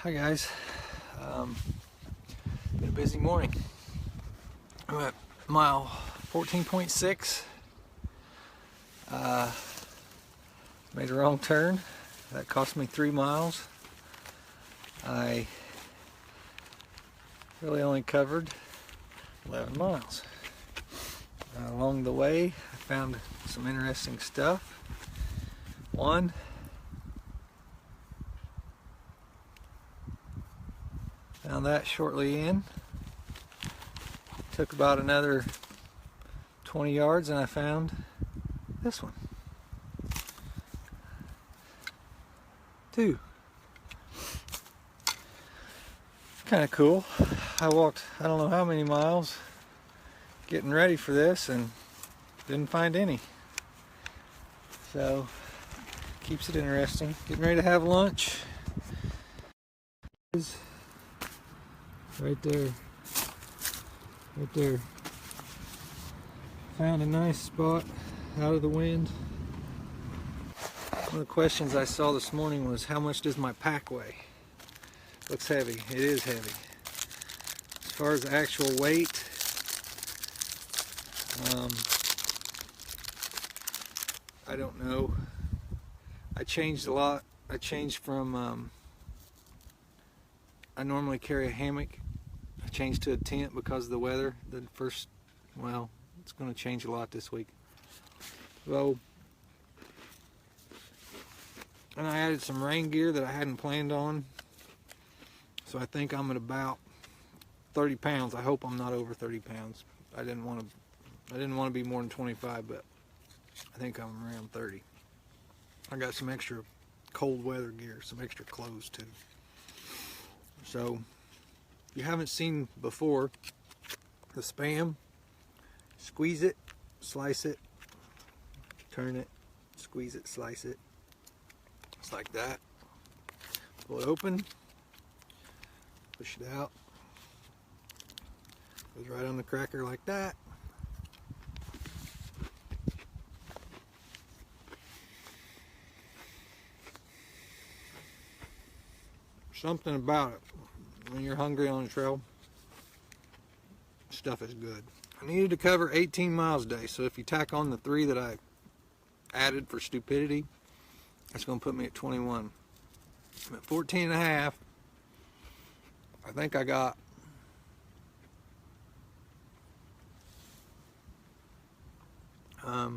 Hi guys, been a busy morning. I'm at mile 14.6. Made a wrong turn. That cost me 3 miles. I really only covered 11 miles. Along the way, I found some interesting stuff. One, found that shortly in. Took about another 20 yards and I found this one. Two. Kind of cool. I walked I don't know how many miles getting ready for this and didn't find any. So keeps it interesting. Getting ready to have lunch. Right there. Right there. Found a nice spot out of the wind. One of the questions I saw this morning was, how much does my pack weigh? Looks heavy. It is heavy. As far as actual weight, I don't know. I changed a lot. I changed from, I normally carry a hammock. I changed to a tent because of the weather. Well, it's going to change a lot this week. So, and I added some rain gear that I hadn't planned on. So I think I'm at about 30 pounds. I hope I'm not over 30 pounds. I didn't want to be more than 25, but I think I'm around 30. I got some extra cold weather gear, some extra clothes too. So, if you haven't seen before, the Spam, squeeze it, slice it, turn it, squeeze it, slice it. Just like that. Pull it open, push it out. Goes right on the cracker like that. Something about it. When you're hungry on the trail, stuff is good. I needed to cover 18 miles a day, so if you tack on the 3 that I added for stupidity, that's going to put me at 21. I'm at 14 and a half. I think I got I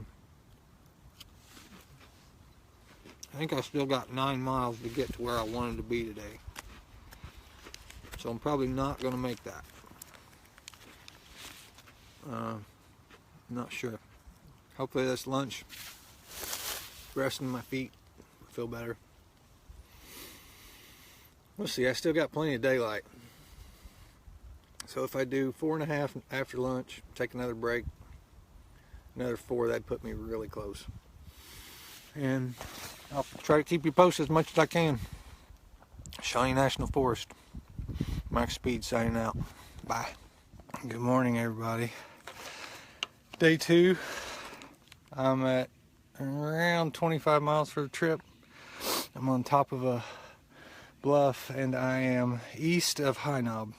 think I still got 9 miles to get to where I wanted to be today. So I'm probably not going to make that. Not sure. Hopefully this lunch, resting my feet, will feel better. We'll see. I still got plenty of daylight. So if I do 4.5 after lunch, take another break, another 4, that'd put me really close. And I'll try to keep you posted as much as I can. Shawnee National Forest. Max Speed signing out. Bye. Good morning, everybody. Day 2. I'm at around 25 miles for the trip. I'm on top of a bluff and I am east of High Knob.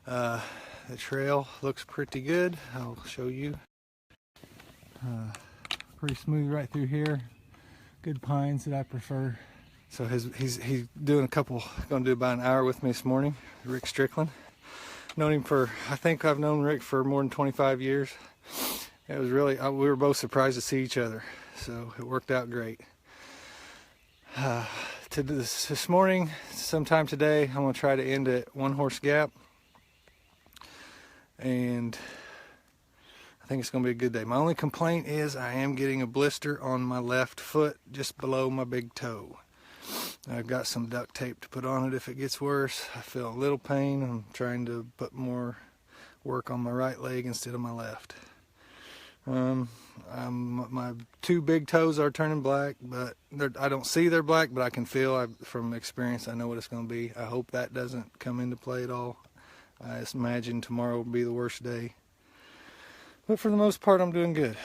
The trail looks pretty good. I'll show you. Pretty smooth right through here. Good pines that I prefer. So he's doing going to do about an hour with me this morning. Rick Strickland. Known him I think I've known Rick for more than 25 years. It was really, we were both surprised to see each other. So it worked out great. This morning, sometime today, I'm going to try to end at One Horse Gap. And I think it's going to be a good day. My only complaint is I am getting a blister on my left foot just below my big toe. I've got some duct tape to put on it if it gets worse. I feel a little pain. I'm trying to put more work on my right leg instead of my left. My 2 big toes are turning black, but I don't see they're black, but I can feel, from experience, I know what it's going to be. I hope that doesn't come into play at all. I just imagine tomorrow will be the worst day. But for the most part, I'm doing good.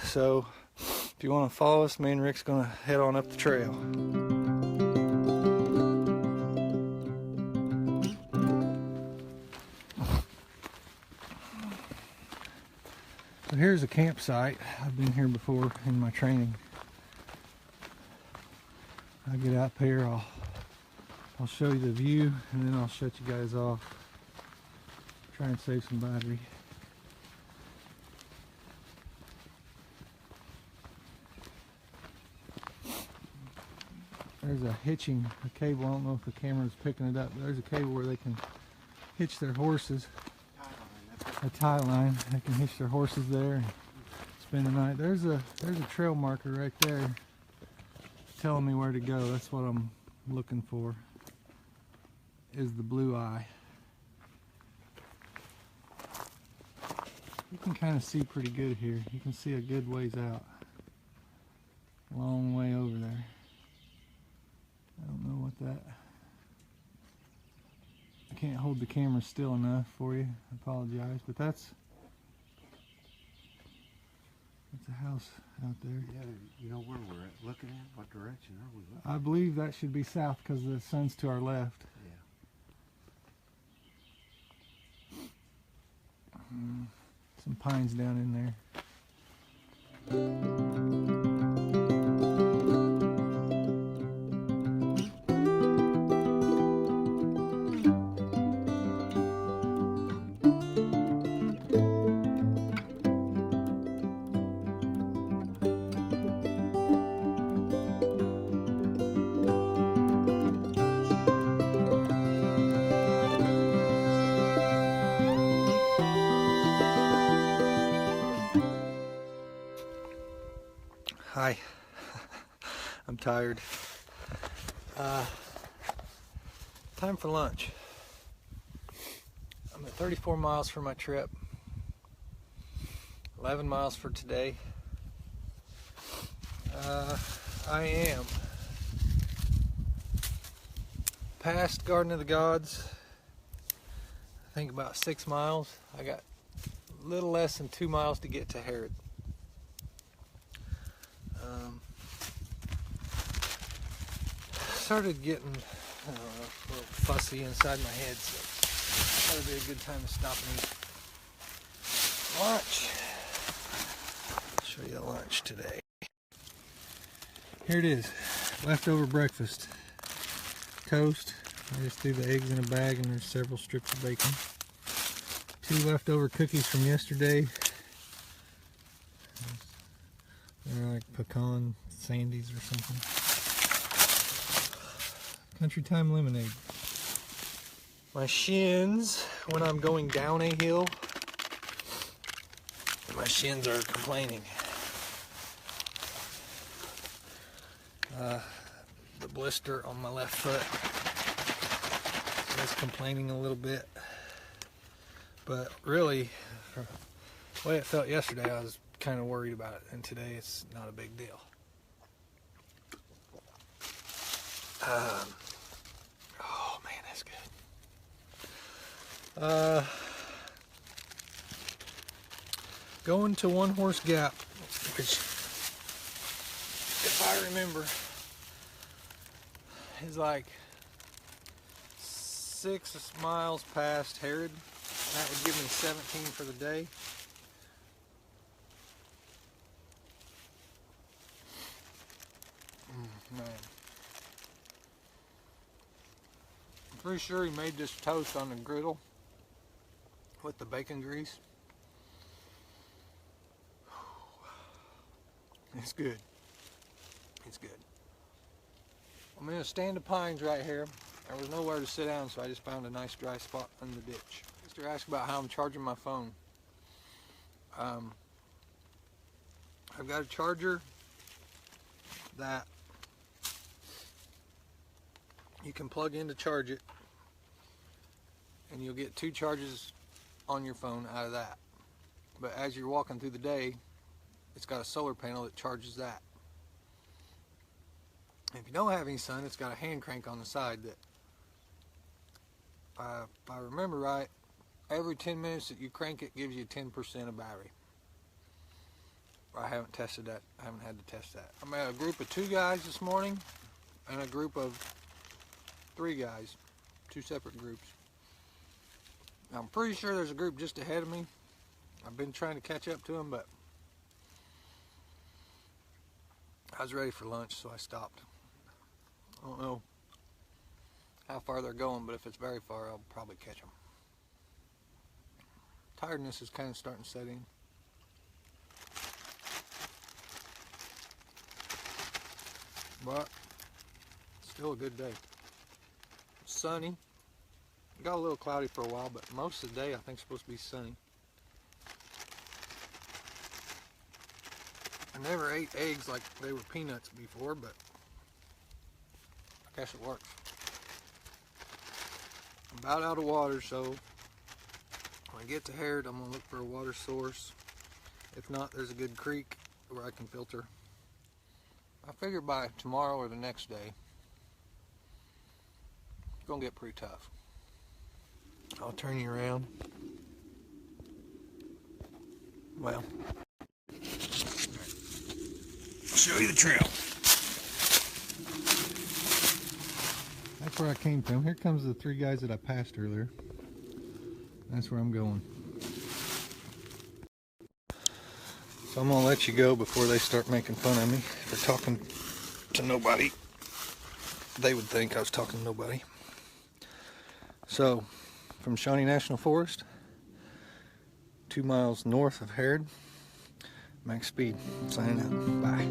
So if you want to follow us, me and Rick's going to head on up the trail. So here's a campsite. I've been here before in my training. I'll get up here, I'll show you the view, and then I'll shut you guys off. Try and save some battery. There's a cable. I don't know if the camera's picking it up, but there's a cable where they can hitch their horses. A tie line. They can hitch their horses there and spend the night. There's a trail marker right there telling me where to go. That's what I'm looking for, is the blue eye. You can kind of see pretty good here. You can see a good ways out. Long way over there. I don't know what that... I can't hold the camera still enough for you. I apologize, but that's a house out there. Yeah, you know where we're looking at? What direction are we looking? I believe that should be south because the sun's to our left. Yeah. Some pines down in there. Hi, I'm tired. Time for lunch. I'm at 34 miles for my trip, 11 miles for today. I am past Garden of the Gods, I think about 6 miles. I got a little less than 2 miles to get to Herod. Started getting, I don't know, a little fussy inside my head, so I thought it'd be a good time to stop and eat lunch. I'll show you the lunch today. Here it is, leftover breakfast. Toast. I just threw the eggs in a bag and there's several strips of bacon. 2 leftover cookies from yesterday. They're like pecan sandies or something. Country Time lemonade. My shins, when I'm going down a hill, my shins are complaining. The blister on my left foot is complaining a little bit. But really, the way it felt yesterday, I was kind of worried about it. And today, it's not a big deal. Oh man, that's good. Going to One Horse Gap, which, if I remember, is like 6 miles past Herod. That would give me 17 for the day. Man. I'm pretty sure he made this toast on the griddle with the bacon grease. It's good. It's good. I'm in a stand of pines right here. There was nowhere to sit down, so I just found a nice dry spot in the ditch. Mr. asked about how I'm charging my phone. I've got a charger that you can plug in to charge it, and you'll get 2 charges on your phone out of that. But as you're walking through the day, it's got a solar panel that charges that. If you don't have any sun, it's got a hand crank on the side that, if I remember right, every 10 minutes that you crank it gives you 10% of battery. I haven't tested that. I haven't had to test that. I'm at a group of 2 guys this morning and a group of 3 guys, 2 separate groups. Now, I'm pretty sure there's a group just ahead of me I've been trying to catch up to them, but I was ready for lunch, so I stopped. I don't know how far they're going, but if it's very far, I'll probably catch them. Tiredness is kind of starting to set in. But still a good day. Sunny. Got a little cloudy for a while, but most of the day I think it's supposed to be sunny. I never ate eggs like they were peanuts before, but I guess it works. I'm about out of water, so when I get to Harrod, I'm going to look for a water source. If not, there's a good creek where I can filter. I figure by tomorrow or the next day, it's going to get pretty tough. I'll turn you around. Well, I'll show you the trail. That's where I came from. Here comes the three guys that I passed earlier. That's where I'm going. So I'm going to let you go before they start making fun of me for talking to nobody. They would think I was talking to nobody. So, from Shawnee National Forest, 2 miles north of Harrod, max speed, signing out. Bye.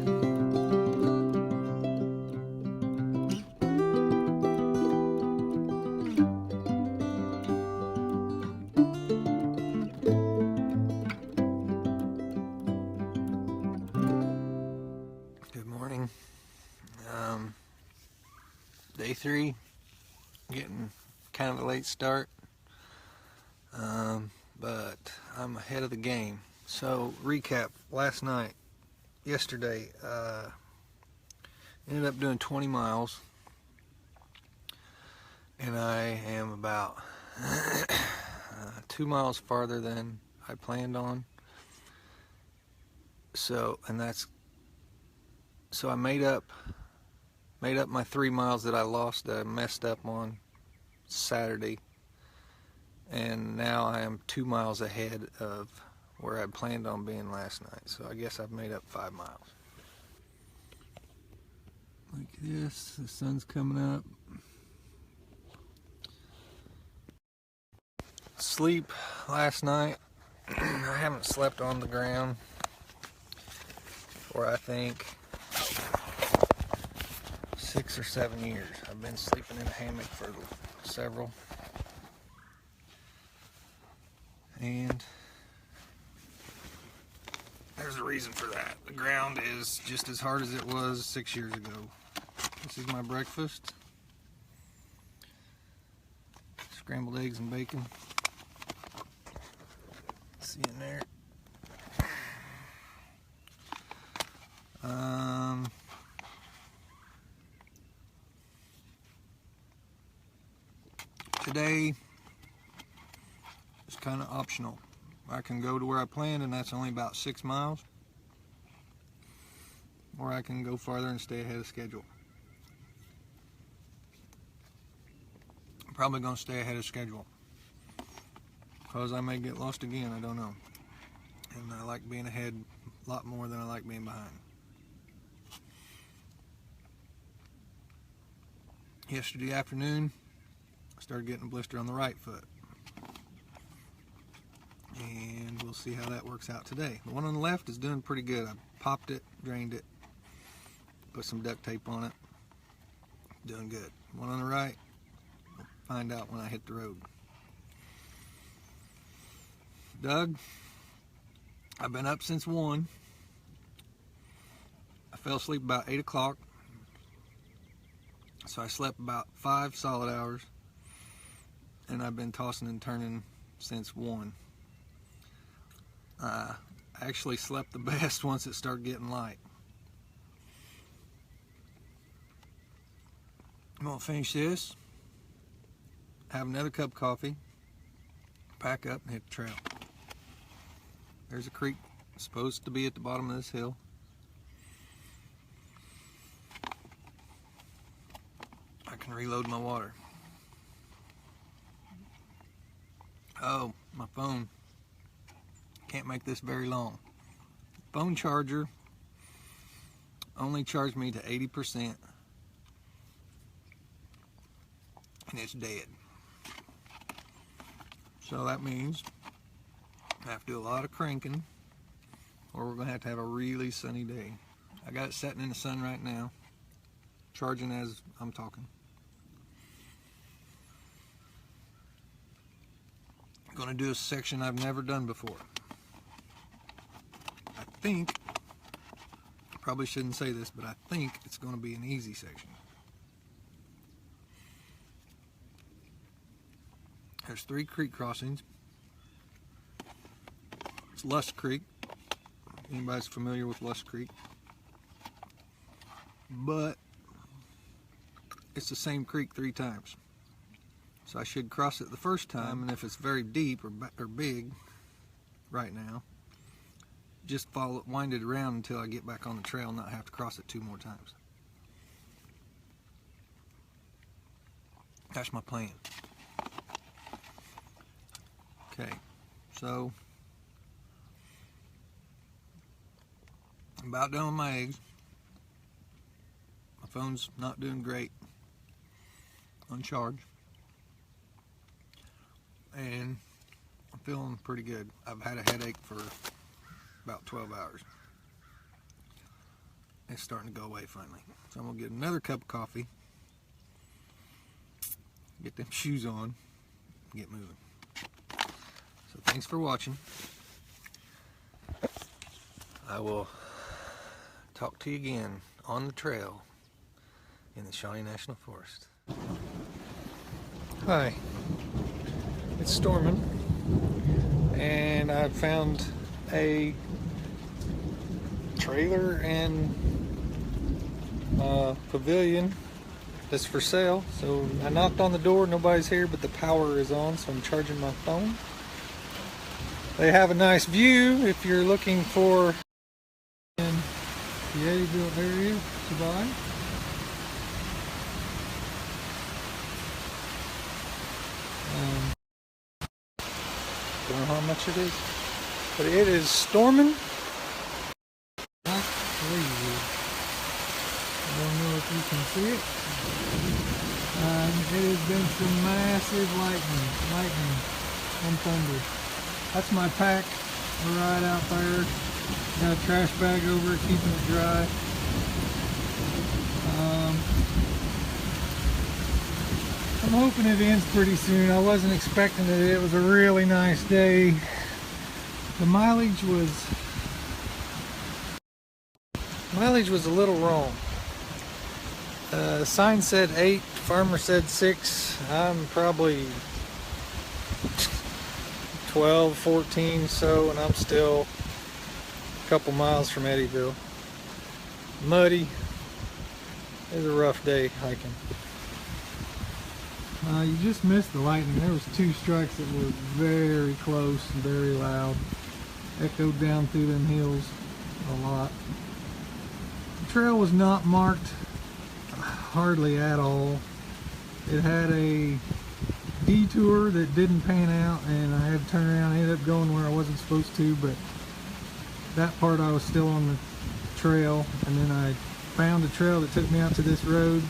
Day 3, getting kind of a late start, but I'm ahead of the game. So recap, yesterday, ended up doing 20 miles, and I am about 2 miles farther than I planned on. So I made up my 3 miles that I lost, that I messed up on Saturday, and now I am 2 miles ahead of where I planned on being last night. So I guess I've made up 5 miles. Like this, the sun's coming up. Sleep last night. I haven't slept on the ground for, I think, 6 or 7 years. I've been sleeping in a hammock for several, and there's a reason for that. The ground is just as hard as it was 6 years ago. This is my breakfast: scrambled eggs and bacon. See in there. Today is kind of optional. I can go to where I planned, and that's only about 6 miles, or I can go farther and stay ahead of schedule. I'm probably going to stay ahead of schedule, because I may get lost again, I don't know. And I like being ahead a lot more than I like being behind. Yesterday afternoon, I started getting a blister on the right foot, and we'll see how that works out today. The one on the left is doing pretty good. I popped it, drained it, put some duct tape on it. Doing good. One on the right, we'll find out when I hit the road. Doug, I've been up since 1. I fell asleep about 8 o'clock, so I slept about 5 solid hours, and I've been tossing and turning since 1. I actually slept the best once it started getting light. I'm going to finish this, have another cup of coffee, pack up, and hit the trail. There's a creek supposed to be at the bottom of this hill. I can reload my water. Oh, my phone. Can't make this very long. Phone charger only charged me to 80%, and it's dead. So that means I have to do a lot of cranking, or we're going to have a really sunny day. I got it sitting in the sun right now, charging as I'm talking. I'm going to do a section I've never done before. I think, probably shouldn't say this, but I think it's going to be an easy section. There's 3 creek crossings. It's Lust Creek. Anybody's familiar with Lust Creek? But it's the same creek 3 times. So I should cross it the first time, and if it's very deep or big right now, just follow it, wind it around until I get back on the trail and not have to cross it 2 more times. That's my plan. Okay, so I'm about done with my eggs. My phone's not doing great on charge, and I'm feeling pretty good. I've had a headache for about 12 hours. It's starting to go away finally. So I'm gonna get another cup of coffee, get them shoes on, get moving. So thanks for watching. I will talk to you again on the trail in the Shawnee National Forest. Hi, it's storming, and I found a trailer and pavilion that's for sale. So I knocked on the door, nobody's here, but the power is on, so I'm charging my phone. They have a nice view if you're looking for in the Eddyville area to buy. Don't know how much it is, but it is storming. Like crazy. I don't know if you can see it. It has been some massive lightning and thunder. That's my pack right out there. Got a trash bag over it, keeping it dry. I'm hoping it ends pretty soon. I wasn't expecting it. It was a really nice day. The mileage was a little wrong. The sign said 8, farmer said 6. I'm probably 12, 14 so, and I'm still a couple miles from Eddyville. Muddy. It was a rough day hiking. You just missed the lightning. There was 2 strikes that were very close and very loud. Echoed down through them hills a lot. The trail was not marked hardly at all. It had a detour that didn't pan out, and I had to turn around and ended up going where I wasn't supposed to, but that part I was still on the trail, and then I found a trail that took me out to this road.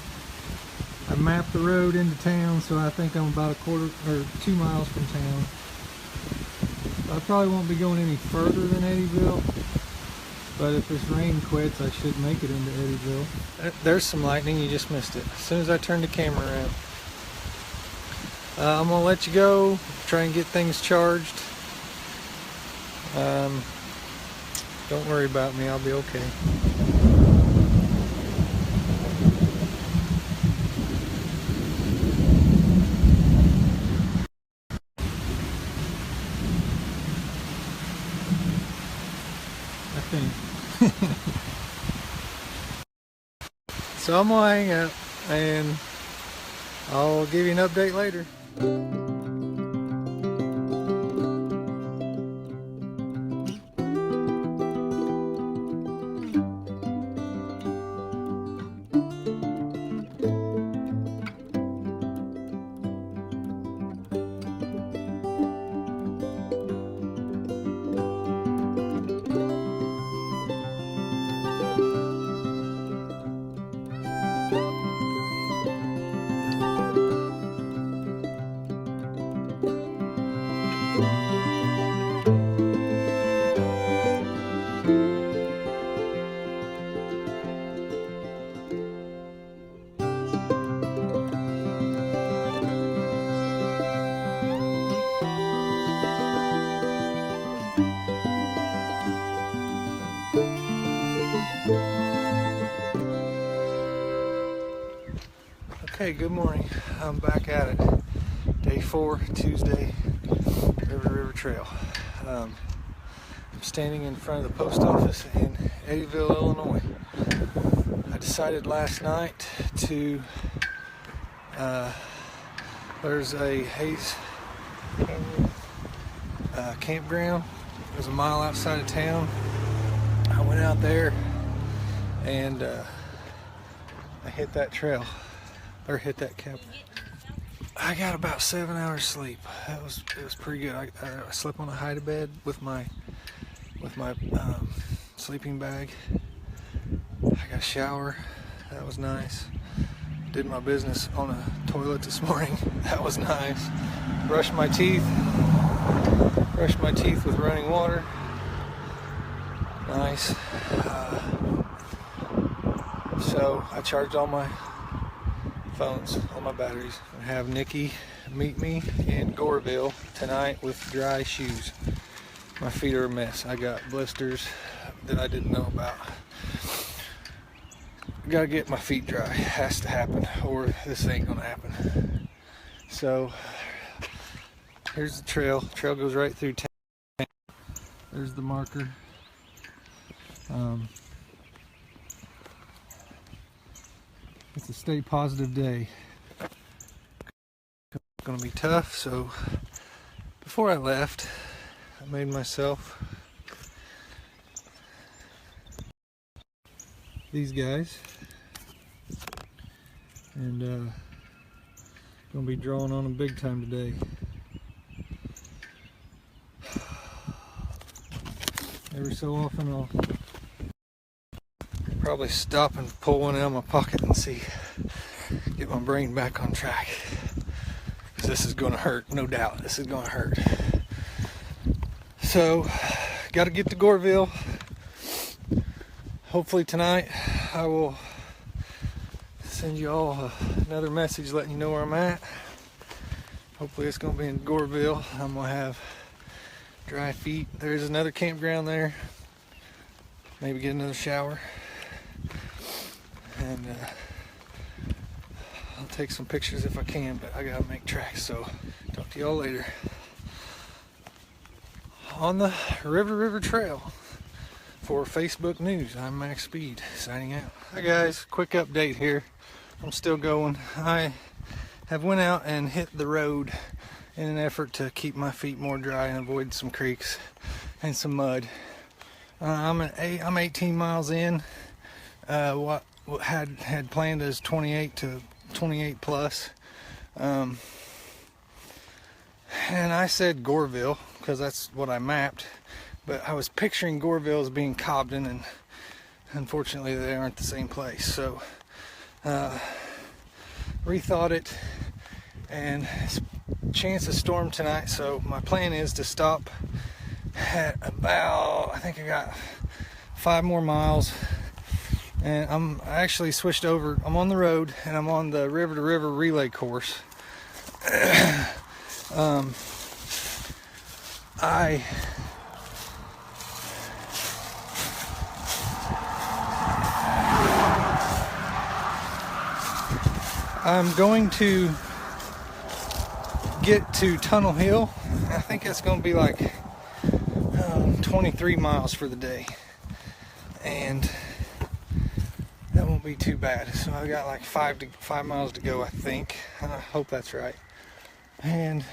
I mapped the road into town, so I think I'm about 2 miles from town. I probably won't be going any further than Eddyville, but if this rain quits, I should make it into Eddyville. There's some lightning, you just missed it. As soon as I turned the camera around. I'm gonna let you go, try and get things charged. Don't worry about me, I'll be okay. I think. So I'm gonna hang up and I'll give you an update later. Okay, good morning. I'm back at it. Day 4, Tuesday, River Trail. I'm standing in front of the post office in Eddyville, Illinois. I decided last night to, there's a Hayes Canyon campground. It was a mile outside of town. I went out there and I hit that trail. Or hit that camp. I got about 7 hours sleep. It was pretty good. I slept on a hide bed with my sleeping bag. I got a shower. That was nice. Did my business on a toilet this morning. That was nice. Brushed my teeth. Brushed my teeth with running water. Nice. So I charged all my phones, all my batteries, and have Nikki meet me in Goreville tonight with dry shoes. My feet are a mess. I got blisters that I didn't know about. Gotta get my feet dry. Has to happen, or this ain't gonna happen. So here's the trail. Trail goes right through town. There's the marker. It's a stay positive day. It's gonna be tough, so before I left, I made myself these guys, and gonna be drawing on them big time today. Every so often I'll probably stop and pull one out of my pocket and see, get my brain back on track. Because this is gonna hurt, no doubt. This is gonna hurt. So, gotta get to Goreville. Hopefully tonight I will send you all another message letting you know where I'm at. Hopefully it's gonna be in Goreville. I'm gonna have dry feet. There's another campground there. Maybe get another shower. And I'll take some pictures if I can, but I gotta make tracks, so talk to y'all later. On the River Trail for Facebook News, I'm Max Speed, signing out. Hi guys, quick update here. I'm still going. I have went out and hit the road in an effort to keep my feet more dry and avoid some creeks and some mud. I'm 18 miles in. What had planned as 28 plus, and I said Goreville because that's what I mapped, but I was picturing Goreville as being Cobden, and unfortunately they aren't the same place. So rethought it, and it's chance of storm tonight, so my plan is to stop at about, I think I got 5 more miles. And I actually switched over. I'm on the road and I'm on the river to river relay course. I'm going to get to Tunnel Hill. I think it's going to be like 23 miles for the day. And that won't be too bad. So I got like 5 miles to go, I think. I hope that's right. And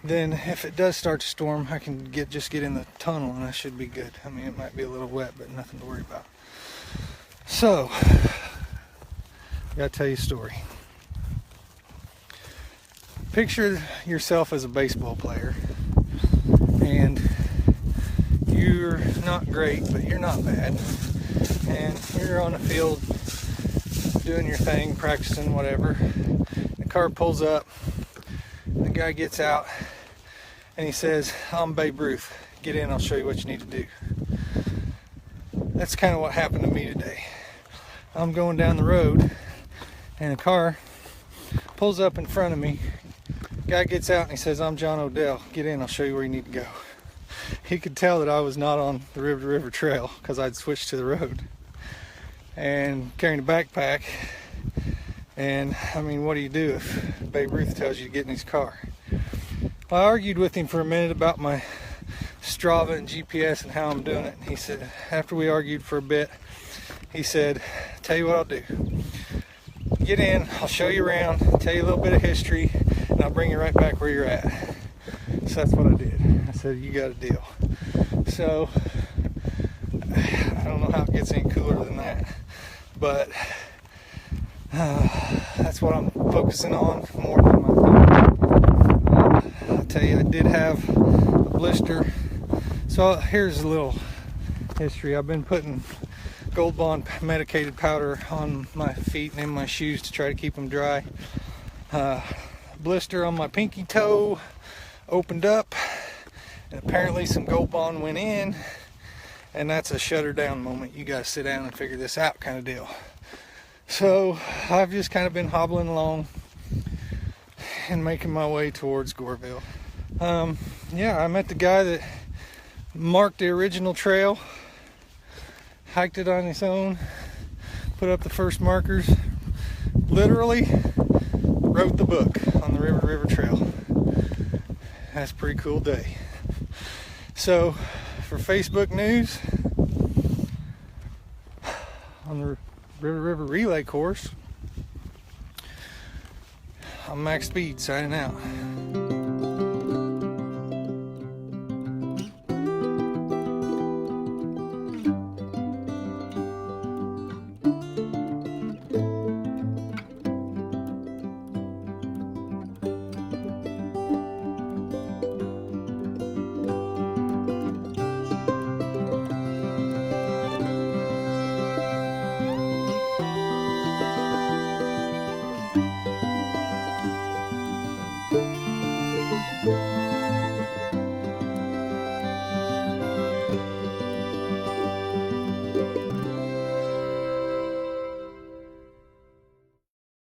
then if it does start to storm, I can just get in the tunnel and I should be good. I mean, it might be a little wet, but nothing to worry about. So, I gotta tell you a story. Picture yourself as a baseball player, and you're not great, but you're not bad. And you're on a field doing your thing, practicing whatever. The car pulls up. The guy gets out and he says, "I'm Babe Ruth. Get in, I'll show you what you need to do." That's kind of what happened to me today. I'm going down the road and a car pulls up in front of me. Guy gets out and he says, "I'm John Odell. Get in, I'll show you where you need to go." He could tell that I was not on the river trail because I'd switched to the road and carrying a backpack. And I mean, what do you do if Babe Ruth tells you to get in his car? Well, I argued with him for a minute about my Strava and GPS and how I'm doing it. And he said, after we argued for a bit, he said, "Tell you what I'll do. Get in, I'll show you around, tell you a little bit of history, and I'll bring you right back where you're at." So that's what I did. I said, "You got a deal." So I don't know how it gets any cooler than that, but that's what I'm focusing on more than my feet. I'll tell you, I did have a blister. So here's a little history. I've been putting Gold Bond medicated powder on my feet and in my shoes to try to keep them dry. Blister on my pinky toe opened up, and apparently some Gold Bond went in, and that's a shut her down moment. You gotta sit down and figure this out kind of deal. So I've just kind of been hobbling along and making my way towards Goreville. Yeah, I met the guy that marked the original trail, hiked it on his own, put up the first markers, literally wrote the book on the river trail. That's a pretty cool day. So for Facebook news on the River Relay course, I'm Max Speed signing out.